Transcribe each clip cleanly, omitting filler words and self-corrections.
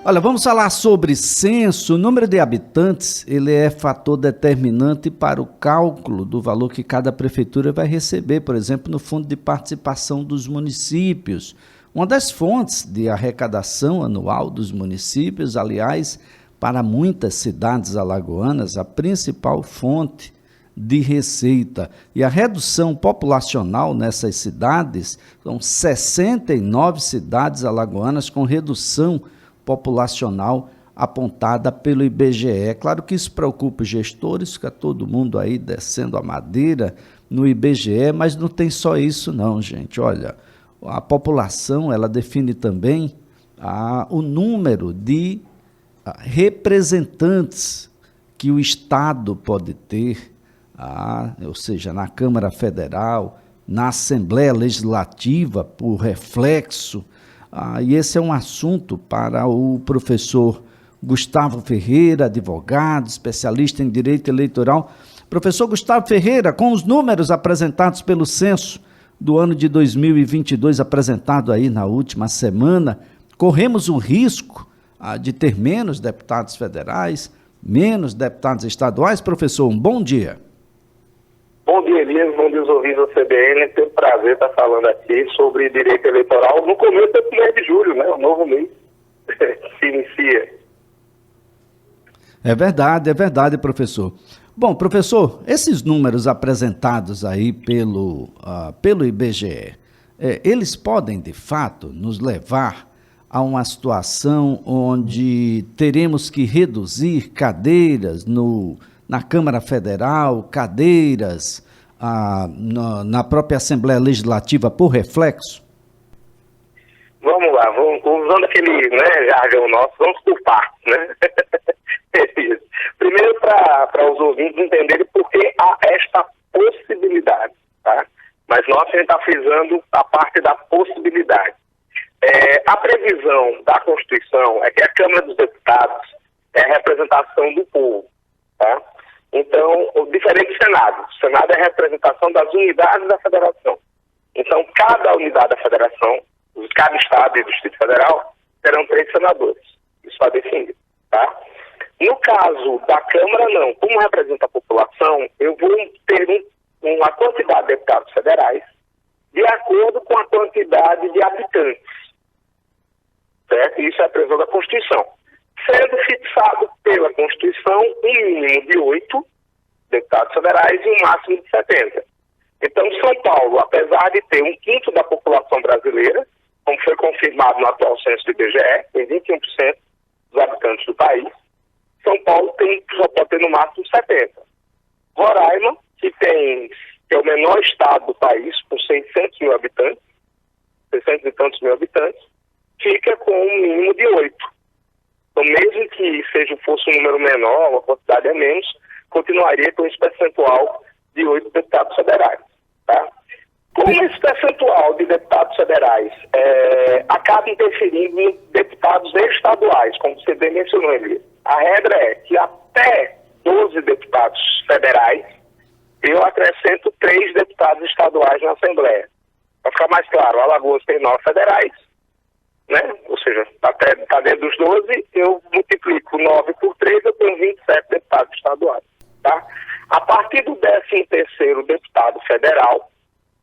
Olha, vamos falar sobre censo. O número de habitantes, ele é fator determinante para o cálculo do valor que cada prefeitura vai receber, por exemplo, no Fundo de Participação dos Municípios. Uma das fontes de arrecadação anual dos municípios, aliás, para muitas cidades alagoanas, a principal fonte de receita. E a redução populacional nessas cidades, são 69 cidades alagoanas com redução populacional apontada pelo IBGE. É claro que isso preocupa os gestores, fica todo mundo aí descendo a madeira no IBGE, mas não tem só isso não, gente. Olha, a população, ela define também o número de representantes que o Estado pode ter, ou seja, na Câmara Federal, na Assembleia Legislativa, por reflexo. E esse é um assunto para o professor Gustavo Ferreira, advogado, especialista em direito eleitoral. Professor Gustavo Ferreira, com os números apresentados pelo censo do ano de 2022, apresentado aí na última semana, corremos o risco de ter menos deputados federais, menos deputados estaduais. Professor, um bom dia. Bom dia, Elias. Bom dia, os ouvintes da CBN. Tenho o prazer de estar falando aqui sobre direito eleitoral no começo do mês de julho, né? O novo mês se inicia. É verdade, professor. Bom, professor, esses números apresentados aí pelo IBGE, eles podem, de fato, nos levar a uma situação onde teremos que reduzir cadeiras na Câmara Federal, cadeiras na própria Assembleia Legislativa por reflexo? Vamos lá, usando aquele jargão nosso, vamos por partes, né? Primeiro, para os ouvintes entenderem por que há esta possibilidade, tá? Mas nós a gente está frisando a parte da possibilidade. A previsão da Constituição é que a Câmara dos Deputados é a representação do povo, tá? Então, diferente do Senado. O Senado é a representação das unidades da federação. Então, cada unidade da federação, cada estado e Distrito Federal, terão 3 senadores. Isso está definido, tá? No caso da Câmara, não. Como representa a população, eu vou ter uma quantidade de deputados federais de acordo com a quantidade de habitantes, certo? Isso é a previsão da Constituição. Sendo fixado pela Constituição um mínimo de 8 deputados federais e um máximo de 70. Então, São Paulo, apesar de ter 1/5 da população brasileira, como foi confirmado no atual censo do IBGE, tem 21% dos habitantes do país, São Paulo só pode ter no máximo 70. Roraima, que é o menor estado do país, com 600 mil habitantes, 600 e tantos mil habitantes, fica com um mínimo de 8. Então, mesmo que fosse um número menor, uma quantidade a menos, continuaria com esse percentual de 8 deputados federais. Tá? Como esse percentual de deputados federais acaba interferindo em deputados estaduais, como você bem mencionou, Elias, a regra é que até 12 deputados federais, eu acrescento 3 deputados estaduais na Assembleia. Para ficar mais claro, Alagoas tem 9 federais, né? Ou seja, está dentro dos 12, eu multiplico 9 por 3, eu tenho 27 deputados estaduais. Tá? A partir do 13º deputado federal,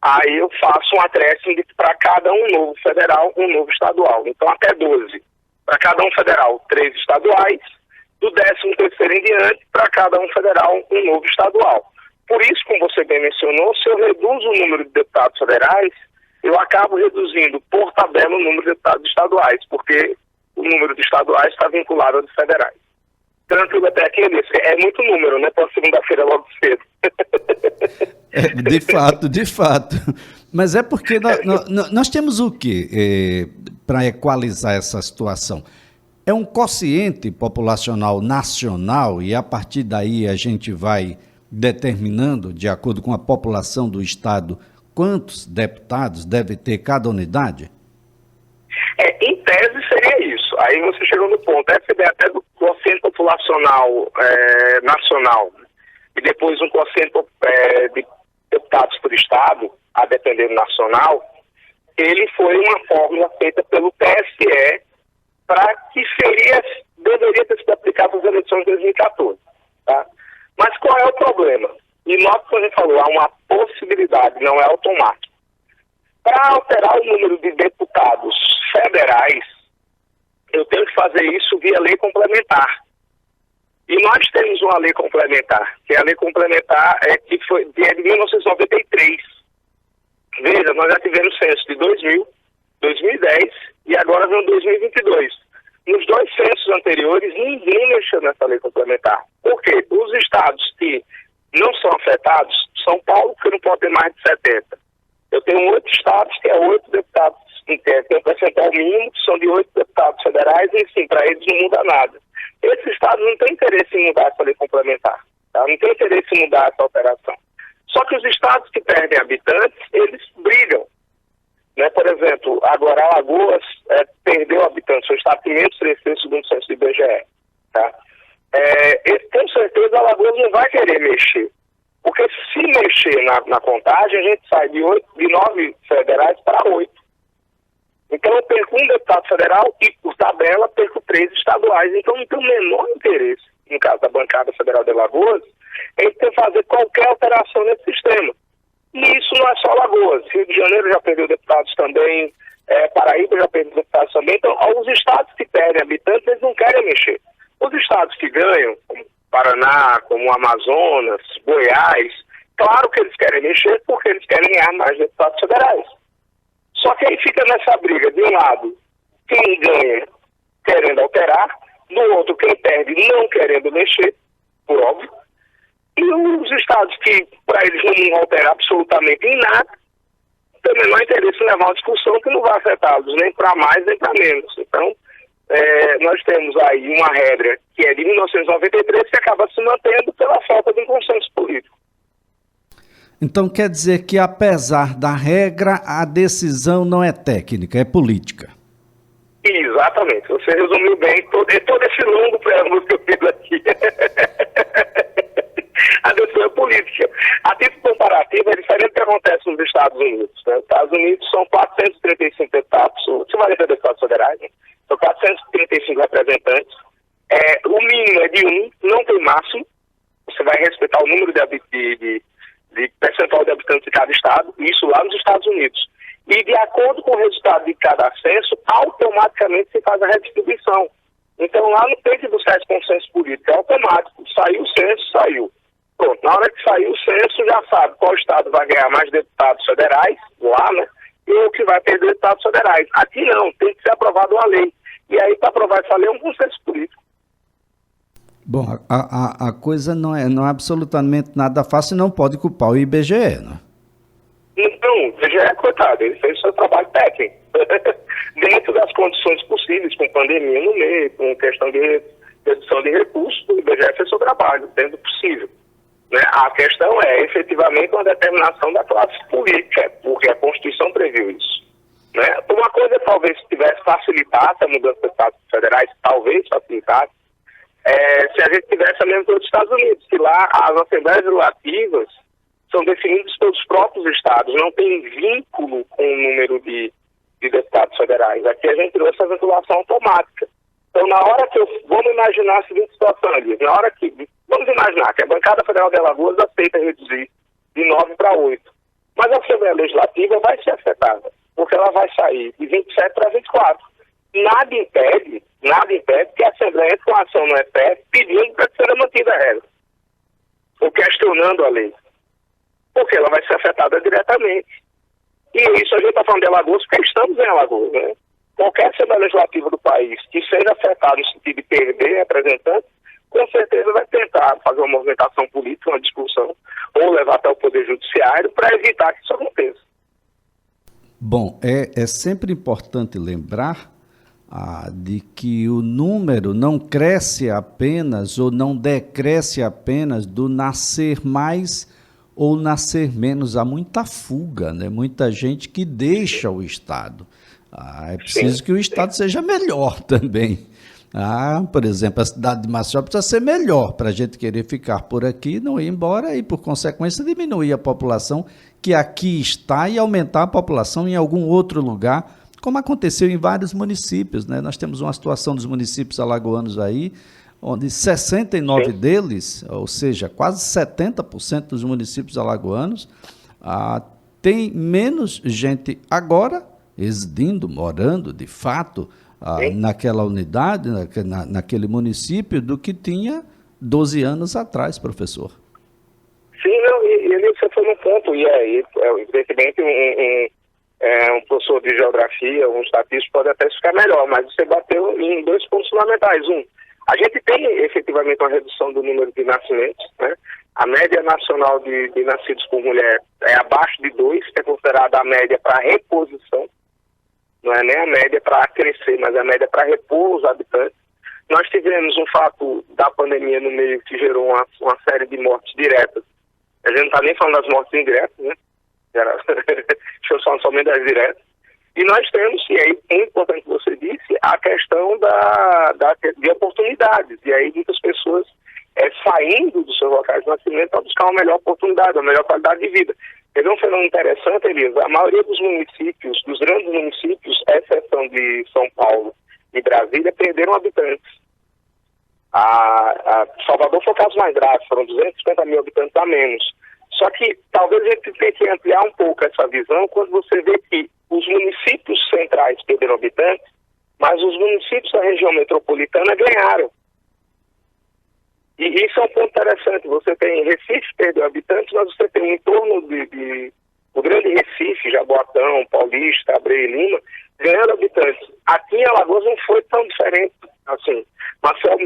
aí eu faço um acréscimo para cada um novo federal, um novo estadual. Então, até 12. Para cada um federal, 3 estaduais. Do 13º em diante, para cada um federal, um novo estadual. Por isso, como você bem mencionou, se eu reduzo o número de deputados federais, eu acabo reduzindo por tabela o número de deputados estaduais, porque o número de estaduais está vinculado ao de federais. Tranquilo até aqui, é muito número, né? Para segunda-feira logo cedo. De fato. Mas é porque nós temos o quê para equalizar essa situação? É um quociente populacional nacional e a partir daí a gente vai determinando, de acordo com a população do estado, quantos deputados deve ter cada unidade? Em tese seria isso. Aí você chegou no ponto. Essa ideia até do quociente populacional nacional e depois um quociente de deputados por estado, a depender do nacional, ele foi uma fórmula feita pelo TSE para que deveria ter sido aplicado nas eleições de 2014. Tá? Mas qual é o problema? E nós, como a gente falou, há uma possibilidade, não é automático. Para alterar o número de deputados federais, eu tenho que fazer isso via lei complementar. E nós temos uma lei complementar, que é a lei complementar que é de 1993. Veja, nós já tivemos censo de 2000, 2010 e agora vem 2022. Nos 2 censos anteriores, ninguém mexeu nessa lei complementar. Por quê? Os estados que não são afetados, São Paulo, que não pode ter mais de 70. Eu tenho 8 estados, que é 8 deputados, tem um percentual mínimo, que são de 8 deputados federais, e sim, para eles não muda nada. Esses estados não têm interesse em mudar essa lei complementar, tá? Não tem interesse em mudar essa alteração. Só que os estados que perdem habitantes, eles brigam. Né? Por exemplo, agora Alagoas perdeu habitantes, o estado que menos cresceu segundo o censo do IBGE. Tá? Com certeza Alagoas não vai querer mexer. Porque se mexer na contagem, a gente sai de 9 federais para 8. Então eu perco um deputado federal e, por tabela, perco 3 estaduais. Então não tem o menor interesse, no caso da bancada federal de Alagoas, em fazer qualquer alteração nesse sistema. E isso não é só Alagoas. Rio de Janeiro já perdeu deputados também, Paraíba já perdeu deputados também. Então, os estados que perdem habitantes, eles não querem mexer. Os estados que ganham, como Paraná, como Amazonas, Goiás, claro que eles querem mexer porque eles querem ganhar mais deputados federais. Só que aí fica nessa briga, de um lado, quem ganha querendo alterar, do outro, quem perde não querendo mexer, por óbvio, e os estados que, para eles, não vão alterar absolutamente em nada, tem o menor interesse em levar uma discussão que não vai afetá-los nem para mais nem para menos. Então, nós temos aí uma regra que é de 1993 que acaba se mantendo pela falta de um consenso político. Então quer dizer que, apesar da regra, a decisão não é técnica, é política. Exatamente. Você resumiu bem todo esse longo preâmbulo que eu fiz aqui. A decisão é política. A título comparativo, é diferente do que acontece nos Estados Unidos. Né? Os Estados Unidos são 435 deputados, se vale ter deputados federais, né? São 435 representantes. O mínimo é de 1, não tem máximo. Você vai respeitar o número de percentual de habitantes de cada estado, isso lá nos Estados Unidos. E de acordo com o resultado de cada censo, automaticamente se faz a redistribuição. Então lá não tem que buscar esse consenso político, é automático. Saiu o censo, saiu. Pronto, na hora que saiu o censo, já sabe qual estado vai ganhar mais deputados federais, lá, né? E o que vai perder deputados federais. Aqui não, tem que ser aprovada uma lei. E aí, para aprovar essa lei, é um consenso político. Bom, a coisa não é absolutamente nada fácil e não pode culpar o IBGE, né? Não, o IBGE, coitado, ele fez o seu trabalho técnico. Dentro das condições possíveis, com pandemia no meio, com questão de redução de recursos, o IBGE fez o seu trabalho, dentro do possível. Né? A questão é, efetivamente, uma determinação da classe política, porque a Constituição previu isso. Né? Uma coisa, talvez, se tivesse facilitado a mudança dos deputados federais, talvez facilitasse, se a gente tivesse a mesma coisa dos Estados Unidos, que lá as assembleias legislativas são definidas pelos próprios estados, não tem vínculo com o número de deputados federais. Aqui a gente tirou essa vinculação automática. Então, na hora que vamos imaginar a seguinte situação ali, vamos imaginar que a bancada federal de Alagoas aceita reduzir de 9 para 8. Mas a Assembleia Legislativa vai ser afetada, porque ela vai sair de 27 para 24. Nada impede que a Assembleia entre com a ação no STF pedindo para que seja mantida a regra, ou questionando a lei, porque ela vai ser afetada diretamente. E isso a gente está falando de Alagoas porque estamos em Alagoas, né? Qualquer Assembleia Legislativa do país que seja afetada no sentido de perder representantes, com certeza vai tentar fazer uma movimentação política, uma discussão, ou levar até o Poder Judiciário para evitar que isso aconteça. Bom, é sempre importante lembrar de que o número não cresce apenas ou não decresce apenas do nascer mais ou nascer menos. Há muita fuga, né? Muita gente que deixa o Estado. É preciso que o Estado seja melhor também. Por exemplo, a cidade de Maceió precisa ser melhor para a gente querer ficar por aqui, não ir embora e, por consequência, diminuir a população que aqui está e aumentar a população em algum outro lugar, como aconteceu em vários municípios, né? Nós temos uma situação dos municípios alagoanos aí, onde 69 Sim. deles, ou seja, quase 70% dos municípios alagoanos, tem menos gente agora residindo, morando, de fato, Sim. naquela unidade, naquele município, do que tinha 12 anos atrás, professor. Sim, não, e você foi no ponto, e aí, evidentemente, um professor de geografia, um estatístico pode até ficar melhor, mas você bateu em 2 pontos fundamentais. A gente tem efetivamente uma redução do número de nascimentos, né? A média nacional de nascidos por mulher é abaixo de 2, que é considerada a média para reposição, não é nem a média para crescer, mas a média para repor os habitantes. Nós tivemos um fato da pandemia no meio que gerou uma série de mortes diretas. A gente não está nem falando das mortes indiretas, né? Deixa eu falar somente das diretas. E nós temos, e aí é importante que você disse, a questão de oportunidades. E aí muitas pessoas saindo dos seus locais de nascimento para buscar uma melhor oportunidade, uma melhor qualidade de vida. Teve um fenômeno interessante, Elisa. A maioria dos municípios, dos grandes municípios, à exceção de São Paulo e Brasília, perderam habitantes. Salvador foi o caso mais grave, foram 250 mil habitantes a menos. Só que talvez a gente tenha que ampliar um pouco essa visão quando você vê que os municípios centrais perderam habitantes, mas os municípios da região metropolitana ganharam. E isso é um ponto interessante. Você tem Recife perdeu habitantes, mas você tem o entorno o grande Recife, Jaboatão, Paulista, Abreu e Lima, ganhando habitantes. Aqui em Alagoas não foi tão diferente assim. Marcel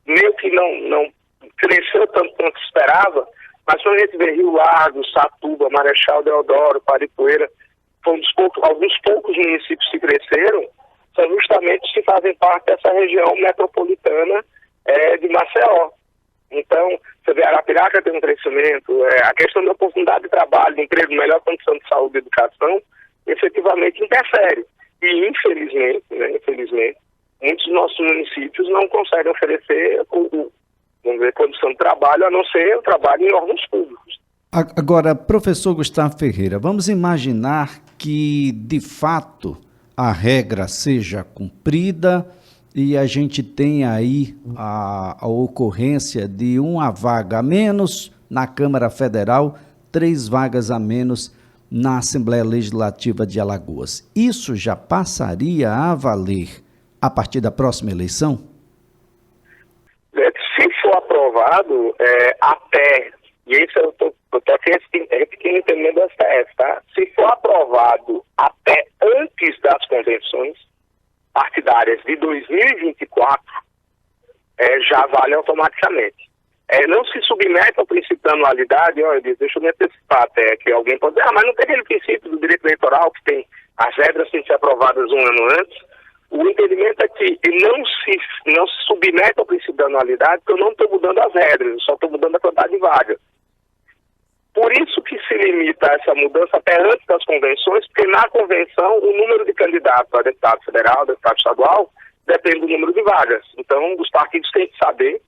meio que não cresceu tanto quanto esperava, mas quando a gente vê Rio Largo, Satuba, Marechal Deodoro, Paripoeira, alguns poucos municípios que cresceram, são justamente os que fazem parte dessa região metropolitana de Maceió. Então, você vê, Arapiraca tem um crescimento, a questão da oportunidade de trabalho, de emprego, melhor condição de saúde e educação, efetivamente interfere. E, infelizmente, muitos dos nossos municípios não conseguem oferecer condição de trabalho, a não ser o trabalho em órgãos públicos. Agora, professor Gustavo Ferreira, vamos imaginar que, de fato, a regra seja cumprida e a gente tem aí a ocorrência de uma vaga a menos na Câmara Federal, 3 vagas a menos na Assembleia Legislativa de Alagoas. Isso já passaria a valer a partir da próxima eleição? Se for aprovado, e isso eu estou aqui repetindo o termo do STF, tá? Se for aprovado até antes das convenções partidárias de 2024, já vale automaticamente. Não se submete ao princípio da anualidade, deixa eu me antecipar até, que alguém pode dizer, mas não tem aquele princípio do direito eleitoral que tem as regras têm que ser aprovadas um ano antes. O entendimento é que não se submete ao princípio da anualidade, porque eu não estou mudando as regras, eu só estou mudando a quantidade de vagas. Por isso que se limita essa mudança até antes das convenções, porque na convenção o número de candidatos a deputado federal, deputado estadual, depende do número de vagas. Então os partidos têm que saber,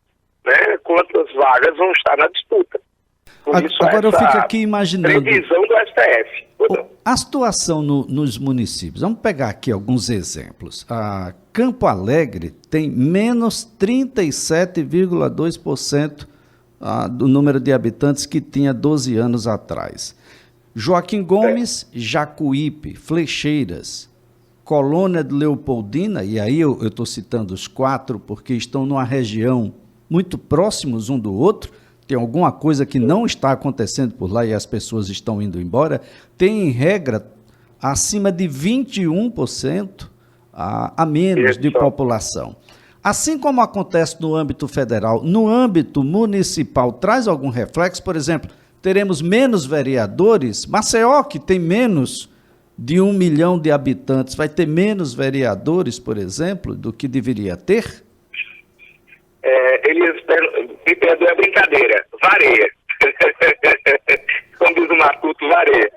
né, quantas vagas vão estar na disputa. Por isso agora eu fico aqui imaginando previsão do STF. A situação nos municípios. Vamos pegar aqui alguns exemplos. Campo Alegre tem menos 37,2% do número de habitantes que tinha 12 anos atrás. Joaquim Gomes, Jacuípe, Flecheiras, Colônia de Leopoldina, e aí eu estou citando os 4 porque estão numa região muito próximos um do outro, tem alguma coisa que não está acontecendo por lá e as pessoas estão indo embora, tem em regra acima de 21% a menos de população. Assim como acontece no âmbito federal, no âmbito municipal, traz algum reflexo? Por exemplo, teremos menos vereadores? Maceió, que tem menos de 1 milhão de habitantes, vai ter menos vereadores, por exemplo, do que deveria ter? Eles me perdoam a brincadeira, varia. Como diz o Matuto, varia.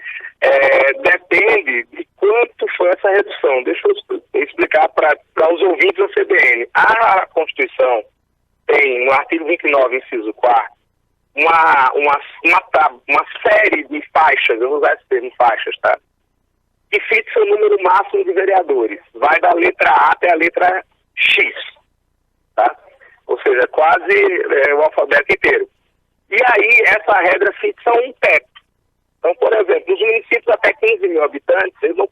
Depende de quanto foi essa redução. Deixa eu explicar para os ouvintes da CBN. A Constituição tem, no artigo 29, inciso 4, uma série de faixas, eu vou usar esse termo, faixas, tá? que fixa o número máximo de vereadores. Vai da letra A até a letra X, tá? Ou seja, quase o alfabeto inteiro. E aí, essa regra fixa um teto. Então, por exemplo, nos municípios até 15 mil habitantes, eu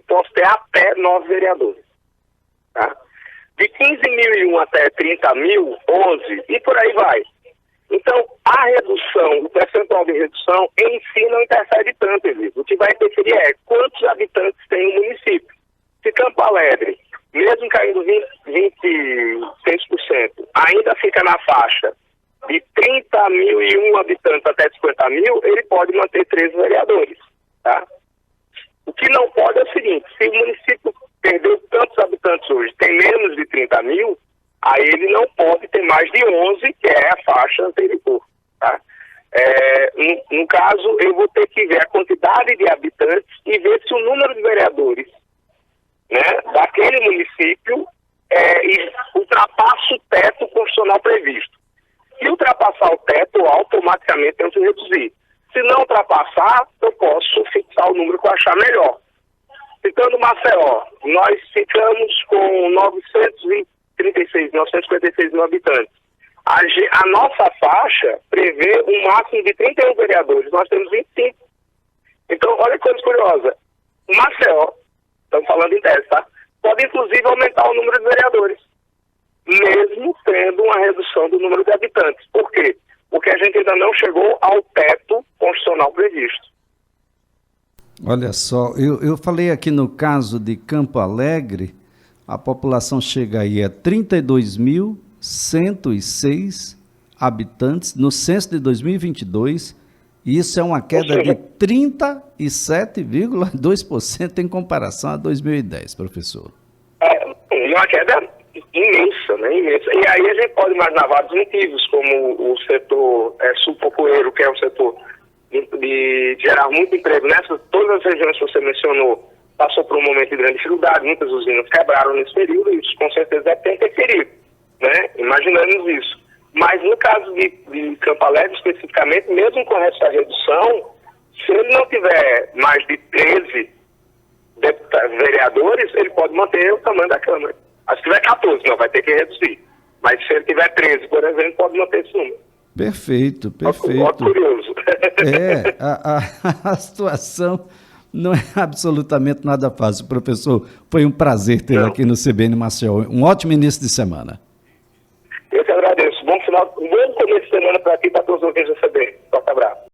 posso ter até 9 vereadores. Tá? De 15.001 até 30.000, 11, e por aí vai. Então, a redução, o percentual de redução, em si não interfere tanto, Elisa. O que vai interferir é quantos habitantes tem o município. Se Campo Alegre, mesmo caindo 26%, ainda fica na faixa de 30.001 habitantes até 50.000, ele pode manter 13 vereadores. Tá? O que não pode é o seguinte: se o município perdeu tantos habitantes hoje, tem menos de 30.000, aí ele não pode ter mais de 11, que é a faixa anterior. Tá? No caso, eu vou ter que ver a quantidade de habitantes e ver se o número de vereadores, né, daquele município ultrapassa o teto constitucional previsto. Se ultrapassar o teto, automaticamente temos que reduzir. Se não ultrapassar, eu posso fixar o número que eu achar melhor. Citando Maceió, nós ficamos com 956 mil habitantes. A nossa faixa prevê um máximo de 31 vereadores, nós temos 25. Então, olha que coisa curiosa. Maceió, estamos falando em tese, tá? Pode inclusive aumentar o número de vereadores, mesmo tendo uma redução do número de habitantes. Por quê? Porque a gente ainda não chegou ao teto constitucional previsto. Olha só, eu falei aqui no caso de Campo Alegre, a população chega aí a 32.106 habitantes no censo de 2022, e isso é uma queda de 37,2% em comparação a 2010, professor. Uma queda imensa, né? Imensa. E aí a gente pode imaginar vários motivos, como o setor sul-popoeiro, que é um setor de gerar muito emprego. Todas as regiões que você mencionou passou por um momento de grande dificuldade, muitas usinas quebraram nesse período, e isso com certeza deve ter interferido, né? Imaginamos isso. Mas no caso de Campo Alegre especificamente, mesmo com essa redução, se ele não tiver mais de 13 vereadores, ele pode manter o tamanho da Câmara. Mas se tiver 14, não, vai ter que reduzir. Mas se ele tiver 13, por exemplo, pode manter esse número. Perfeito. Muito curioso. A situação não é absolutamente nada fácil. Professor, foi um prazer tê-lo aqui no CBN Maceió. Um ótimo início de semana. Eu que agradeço. Um bom começo de semana para ti e para todos os ouvintes do CBN. Forte abraço.